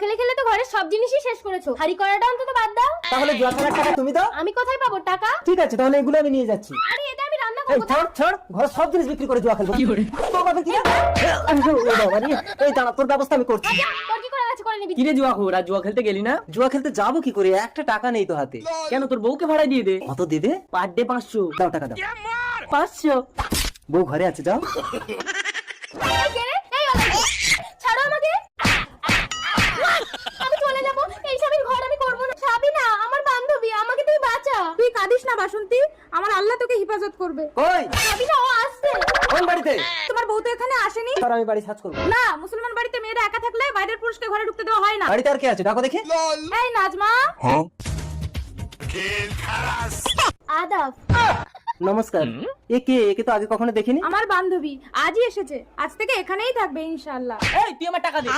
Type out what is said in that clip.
খেলে খেলে তো ঘরের সব জিনিসই শেষ করেছো, হাড়ি করাটা অন্তত বাদ দাও। তাহলে জুয়া খেলার টাকা তুমি দাও। আমি কোথায় পাবো টাকা? ঠিক আছে, তাহলে এগুলো আমি নিয়ে যাচ্ছি। আরে এটা আমি রান্না এই করবো। ছাড় ছাড়, ঘরে সব জিনিস বিক্রি করে জুয়া খেলবো। তোর কথা কি রে? ও বাবা রে, এই দাঁড়া, তোর ব্যবস্থা আমি করছি। তোর কি করার আছে করে নিবি। কিরে জুয়া খোর, আর জুয়া খেলতে গেলি না? জুয়া খেলতে যাবো কি করে, একটা টাকা নেই তো হাতে। কেন, তোর বউকে ভাড়া দিয়ে দে। কত দেবে? Per day 500। দাও টাকা দাও। 500? বউ ঘরে আছে, যাও। এই কে রে? এই ওলাই। ছাড়ো আমাকে। আমি চলে যাবো, এই স্বামীর ঘর আমি করবো না। সাবিনা আমার বান্ধবী, আমাকে তুই বাঁচা। তুই কাঁদিস না বাসন্তী, আমার আল্লাহ তোকে হেফাজত করবে। কই? সাবিনা ও আসছে। কোন বাড়িতে? তোমার বউ তো এখানে আসেনি। স্যার, আমি বাড়ি সার্চ করবো। না, মুসলমান বাড়িতে মেয়েরা একা থাকলে বাইরের পুরুষকে ঘরে ঢুকতে দেওয়া হয় না। বাড়িতে আর কে আছে, ডাকো দেখি। এই নাজমা। আদাব। নমস্কার। একে তো আগে কখনো দেখিনি। আমার বান্ধবী আজই এসেছে, আজ থেকে এখানেই থাকবে ইনশাআল্লাহ। এই তুই আমার টাকা দে।